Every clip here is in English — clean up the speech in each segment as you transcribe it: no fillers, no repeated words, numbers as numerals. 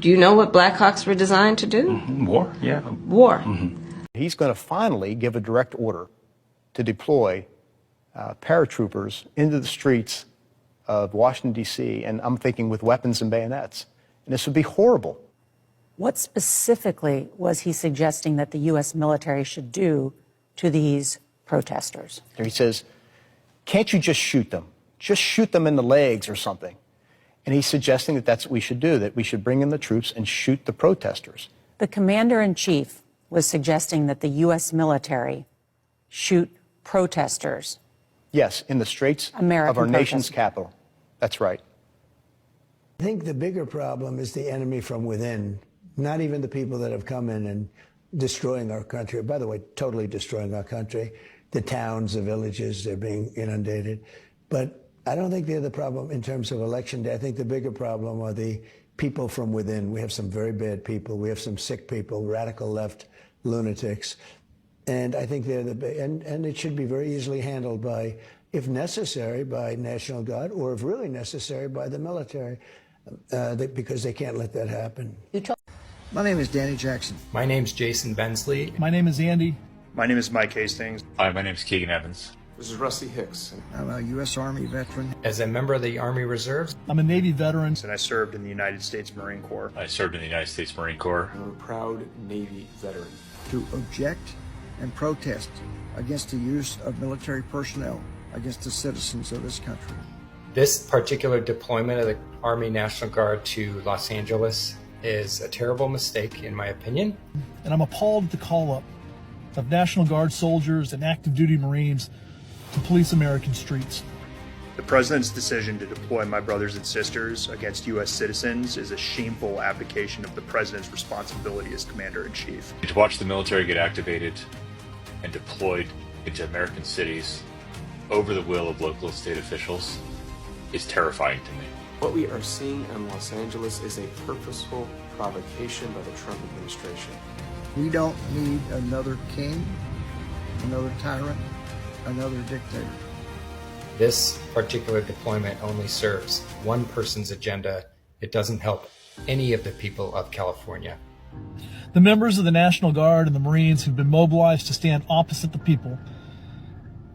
Do you know what Blackhawks were designed to do? War, yeah. War. He's going to finally give a direct order to deploy paratroopers into the streets of Washington, D.C., and I'm thinking with weapons and bayonets. And this would be horrible. What specifically was he suggesting that the U.S. military should do to these protesters? He says, can't you just shoot them? Just shoot them in the legs or something. And he's suggesting that that's what we should do, that we should bring in the troops and shoot the protesters. The commander-in-chief was suggesting that the U.S. military shoot protesters. Yes, in the streets of our nation's capital. That's right. I think the bigger problem is the enemy from within, not even the people that have come in and destroying our country. By the way, totally destroying our country. The towns, the villages, they're being inundated. But I don't think they're the problem in terms of election day. I think the bigger problem are the people from within. We have some very bad people. We have some sick people, radical left lunatics. And I think they're and it should be very easily handled by, if necessary, by National Guard, or if really necessary, by the military, because they can't let that happen. My name is Danny Jackson. My name's Jason Bensley. My name is Andy. My name is Mike Hastings. Hi, my name is Keegan Evans. This is Rusty Hicks. I'm a U.S. Army veteran. As a member of the Army Reserves. I'm a Navy veteran. And I served in the United States Marine Corps. I served in the United States Marine Corps. I'm a proud Navy veteran. To object and protest against the use of military personnel against the citizens of this country. This particular deployment of the Army National Guard to Los Angeles is a terrible mistake, in my opinion. And I'm appalled at the call-up of National Guard soldiers and active duty Marines to police American streets. The President's decision to deploy my brothers and sisters against U.S. citizens is a shameful abdication of the President's responsibility as Commander-in-Chief. To watch the military get activated and deployed into American cities over the will of local and state officials is terrifying to me. What we are seeing in Los Angeles is a purposeful provocation by the Trump administration. We don't need another king, another tyrant, another dictator. This particular deployment only serves one person's agenda. It doesn't help any of the people of California. The members of the National Guard and the Marines who've been mobilized to stand opposite the people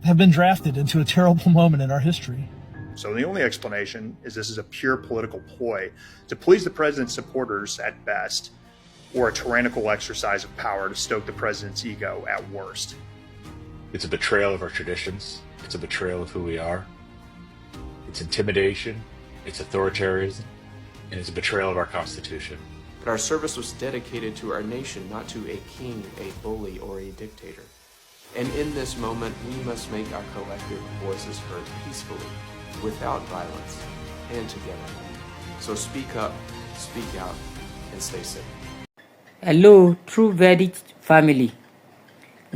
have been drafted into a terrible moment in our history. So the only explanation is this is a pure political ploy to please the President's supporters at best, or a tyrannical exercise of power to stoke the President's ego at worst. It's a betrayal of our traditions. It's a betrayal of who we are. It's intimidation. It's authoritarianism. And it's a betrayal of our Constitution. But our service was dedicated to our nation, not to a king, a bully, or a dictator. And in this moment, we must make our collective voices heard peacefully, without violence, and together. So speak up, speak out, and stay safe. Hello, True Verdict family.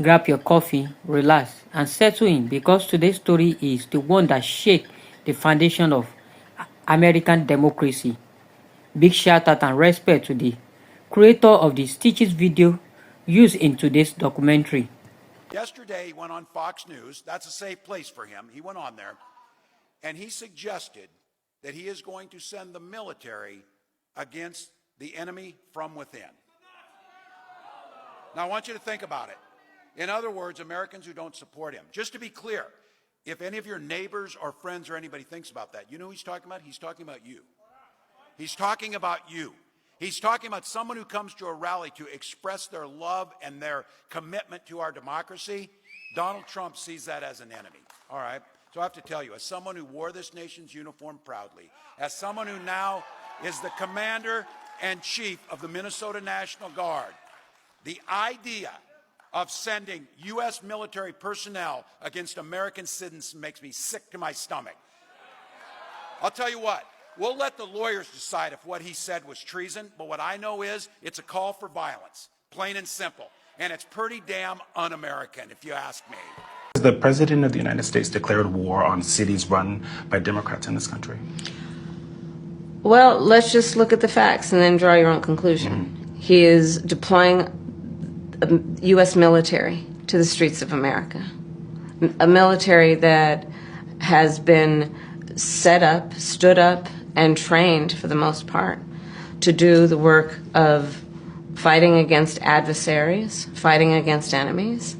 Grab your coffee, relax, and settle in, because today's story is the one that shake the foundation of American democracy. Big shout out and respect to the creator of the Stitches video used in today's documentary. Yesterday he went on Fox News. That's a safe place for him. He went on there and he suggested that he is going to send the military against the enemy from within. Now I want you to think about it. In other words, Americans who don't support him. Just to be clear, if any of your neighbors or friends or anybody thinks about that, you know who he's talking about? He's talking about you. He's talking about you. He's talking about someone who comes to a rally to express their love and their commitment to our democracy. Donald Trump sees that as an enemy. All right? So I have to tell you, as someone who wore this nation's uniform proudly, as someone who now is the commander-in-chief of the Minnesota National Guard, the idea of sending U.S. military personnel against American citizens makes me sick to my stomach. I'll tell you what, we'll let the lawyers decide if what he said was treason, but what I know is it's a call for violence, plain and simple. And it's pretty damn un-American, if you ask me. The President of the United States declared war on cities run by Democrats in this country. Well, let's just look at the facts and then draw your own conclusion. He is deploying U.S. military to the streets of America, a military that has been set up, stood up, and trained for the most part to do the work of fighting against adversaries, fighting against enemies,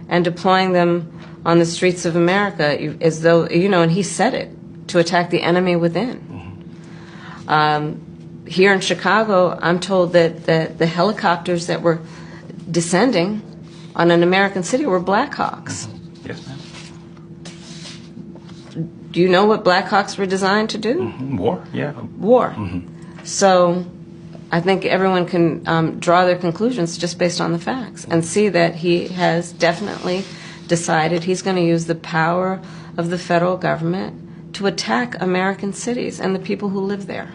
and deploying them on the streets of America as though, and he said it, to attack the enemy within. Here in Chicago, I'm told that the helicopters that were descending on an American city were Black Hawks. Yes, ma'am. Do you know what Black Hawks were designed to do? War, yeah. War. So I think everyone can draw their conclusions just based on the facts and see that he has definitely decided he's going to use the power of the federal government to attack American cities and the people who live there.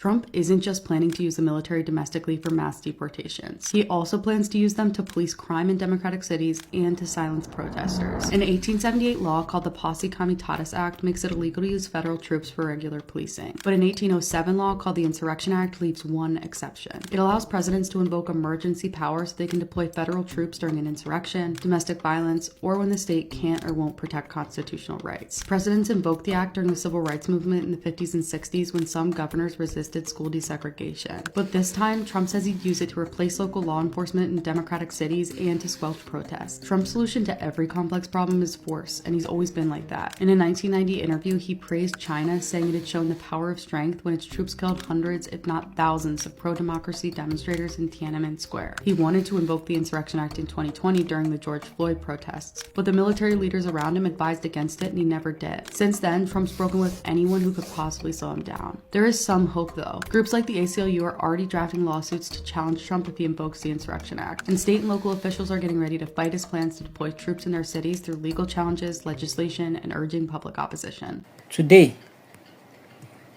Trump isn't just planning to use the military domestically for mass deportations. He also plans to use them to police crime in democratic cities and to silence protesters. An 1878 law called the Posse Comitatus Act makes it illegal to use federal troops for regular policing. But an 1807 law called the Insurrection Act leaves one exception. It allows presidents to invoke emergency powers so they can deploy federal troops during an insurrection, domestic violence, or when the state can't or won't protect constitutional rights. Presidents invoked the act during the civil rights movement in the 50s and 60s when some governors resisted school desegregation. But this time, Trump says he'd use it to replace local law enforcement in democratic cities and to squelch protests. Trump's solution to every complex problem is force, and he's always been like that. In a 1990 interview, he praised China, saying it had shown the power of strength when its troops killed hundreds, if not thousands, of pro-democracy demonstrators in Tiananmen Square. He wanted to invoke the Insurrection Act in 2020 during the George Floyd protests, but the military leaders around him advised against it, and he never did. Since then, Trump's broken with anyone who could possibly slow him down. There is some hope, though. Groups like the ACLU are already drafting lawsuits to challenge Trump if he invokes the Insurrection Act, and state and local officials are getting ready to fight his plans to deploy troops in their cities through legal challenges, legislation, and urging public opposition. Today,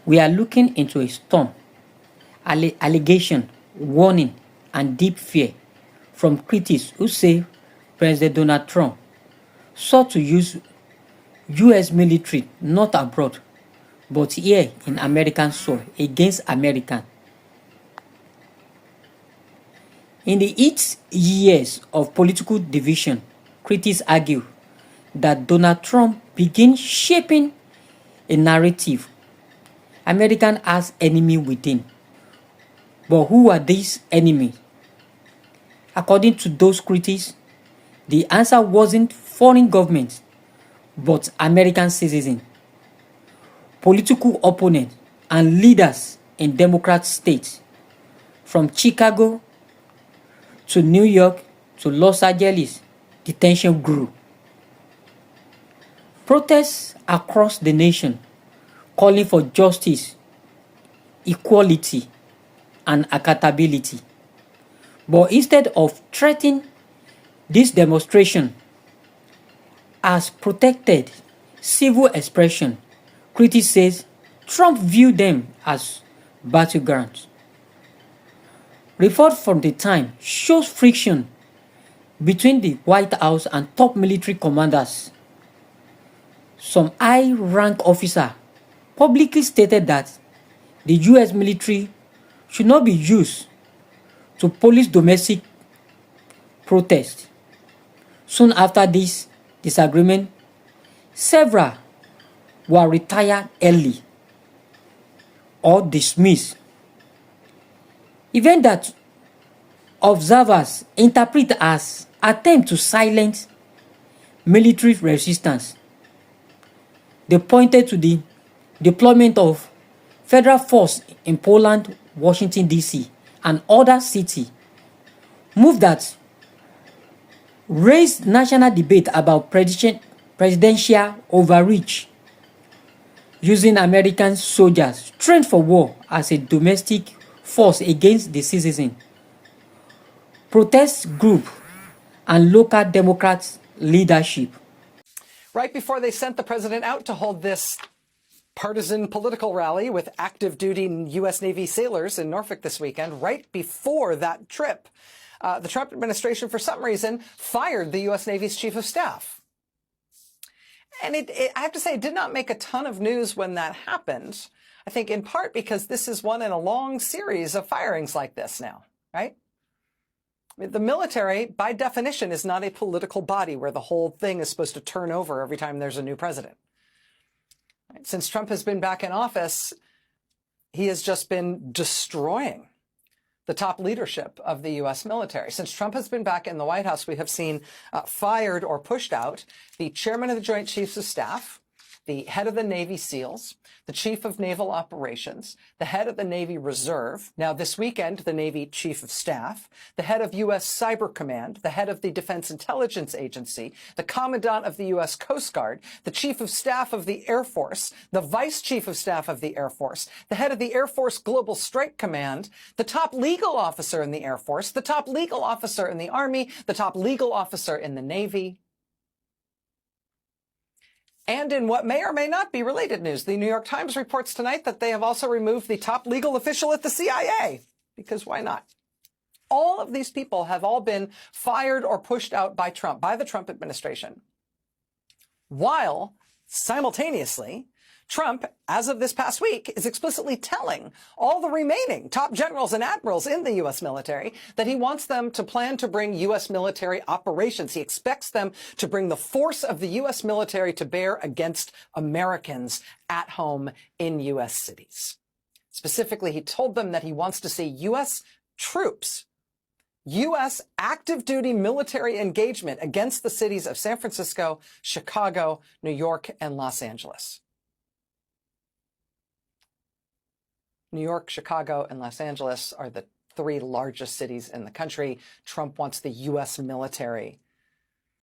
we are looking into a storm, allegation, warning, and deep fear from critics who say President Donald Trump sought to use U.S. military not abroad, but here in American soil against Americans. In the 8 years of political division, critics argue that Donald Trump began shaping a narrative American has enemy within. But who are these enemies? According to those critics, the answer wasn't foreign governments, but American citizens, political opponents, and leaders in Democrat states, from Chicago to New York to Los Angeles. The tension grew. Protests across the nation calling for justice, equality, and accountability. But instead of threatening this demonstration as protected civil expression, critics say Trump viewed them as battlegrounds. Report from the Times shows friction between the White House and top military commanders. Some high-rank officer publicly stated that the U.S. military should not be used to police domestic protests. Soon after this disagreement, several were retired early or dismissed. Event that observers interpret as attempt to silence military resistance. They pointed to the deployment of federal force in Poland, Washington, D.C., and other cities, move that raised national debate about presidential overreach, using American soldiers trained for war as a domestic force against the citizen. Protest group and local Democrats leadership. Right before they sent the president out to hold this partisan political rally with active duty U.S. Navy sailors in Norfolk this weekend, right before that trip, the Trump administration, for some reason, fired the U.S. Navy's chief of staff. And I have to say, it did not make a ton of news when that happened. I think in part because this is one in a long series of firings like this now, right? The military, by definition, is not a political body where the whole thing is supposed to turn over every time there's a new president. Since Trump has been back in office, he has just been destroying the top leadership of the U.S. military. Since Trump has been back in the White House, we have seen fired or pushed out the chairman of the Joint Chiefs of Staff, the head of the Navy SEALs, the chief of naval operations, the head of the Navy Reserve, now this weekend, the Navy Chief of Staff, the head of U.S. Cyber Command, the head of the Defense Intelligence Agency, the commandant of the U.S. Coast Guard, the chief of staff of the Air Force, the vice chief of staff of the Air Force, the head of the Air Force Global Strike Command, the top legal officer in the Air Force, the top legal officer in the Army, the top legal officer in the Navy. And in what may or may not be related news, the New York Times reports tonight that they have also removed the top legal official at the CIA, because why not? All of these people have all been fired or pushed out by Trump, by the Trump administration, while simultaneously, Trump, as of this past week, is explicitly telling all the remaining top generals and admirals in the U.S. military that he wants them to plan to bring U.S. military operations. He expects them to bring the force of the U.S. military to bear against Americans at home in U.S. cities. Specifically, he told them that he wants to see U.S. troops, U.S. active duty military engagement against the cities of San Francisco, Chicago, New York, and Los Angeles. New York, Chicago, and Los Angeles are the three largest cities in the country. Trump wants the U.S. military.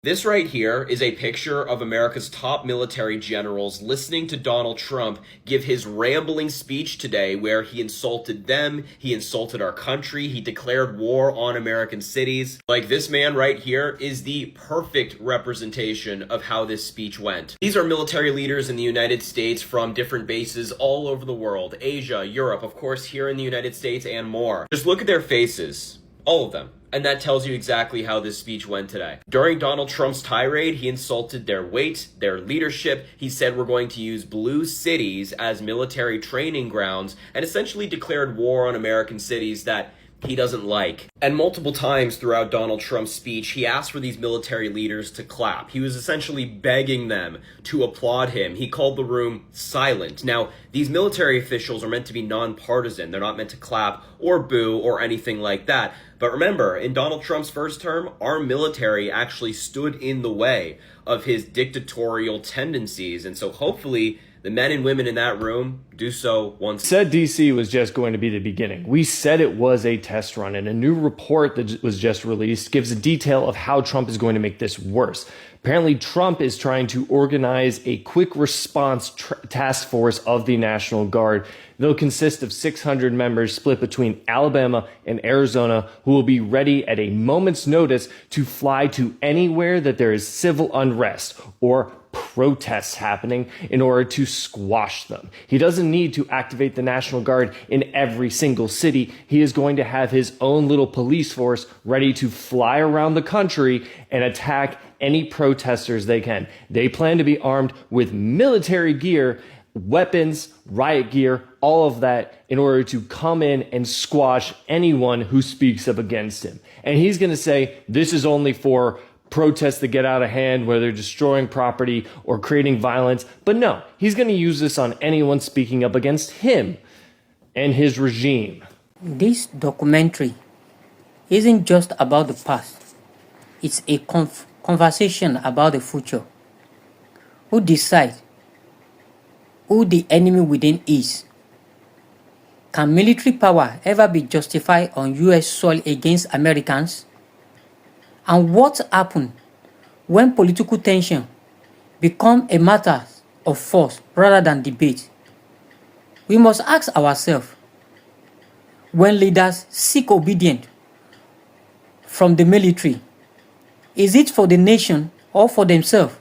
This right here is a picture of America's top military generals listening to Donald Trump give his rambling speech today where he insulted them, he insulted our country, he declared war on American cities. Like, this man right here is the perfect representation of how this speech went. These are military leaders in the United States from different bases all over the world, Asia, Europe, of course here in the United States, and more. Just look at their faces, all of them. And that tells you exactly how this speech went today. During Donald Trump's tirade, he insulted their weight, their leadership. He said we're going to use blue cities as military training grounds and essentially declared war on American cities that he doesn't like. And multiple times throughout Donald Trump's speech, he asked for these military leaders to clap. He was essentially begging them to applaud him. He called the room silent. Now, these military officials are meant to be nonpartisan. They're not meant to clap or boo or anything like that. But remember, in Donald Trump's first term, our military actually stood in the way of his dictatorial tendencies. And so hopefully the men and women in that room do so once. Said DC was just going to be the beginning. We said it was a test run, and a new report that was just released gives a detail of how Trump is going to make this worse. Apparently, Trump is trying to organize a quick response task force of the National Guard. They'll consist of 600 members split between Alabama and Arizona who will be ready at a moment's notice to fly to anywhere that there is civil unrest or protests happening in order to squash them. He doesn't need to activate the National Guard in every single city. He is going to have his own little police force ready to fly around the country and attack any protesters they can. They plan to be armed with military gear, weapons, riot gear, all of that in order to come in and squash anyone who speaks up against him. And he's going to say this is only for protests that get out of hand, where they're destroying property or creating violence. But no, he's going to use this on anyone speaking up against him and his regime. This documentary isn't just about the past. It's a conversation about the future. Who decides who the enemy within is? Can military power ever be justified on US soil against Americans? And what happens when political tension becomes a matter of force rather than debate? We must ask ourselves, when leaders seek obedience from the military, is it for the nation or for themselves?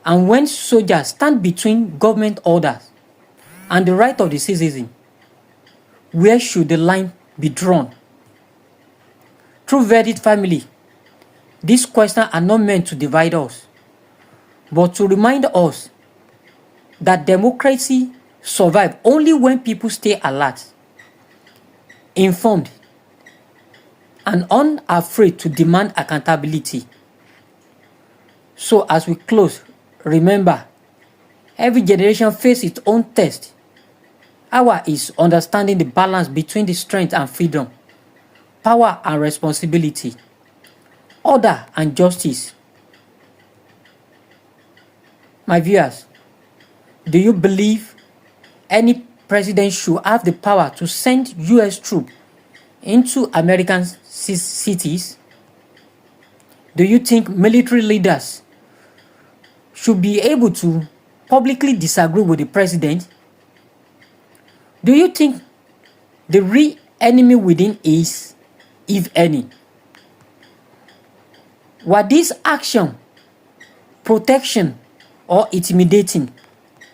And when soldiers stand between government orders and the right of the citizen, where should the line be drawn? True verdict family, these questions are not meant to divide us, but to remind us that democracy survives only when people stay alert, informed, and unafraid to demand accountability. So as we close, remember, every generation faces its own test, Our is understanding the balance between the strength and freedom, power and responsibility, order and justice. My viewers, do you believe any president should have the power to send U.S. troops into American cities? Do you think military leaders should be able to publicly disagree with the president? Do you think the real enemy within is, if any? Were these action, protection, or intimidating?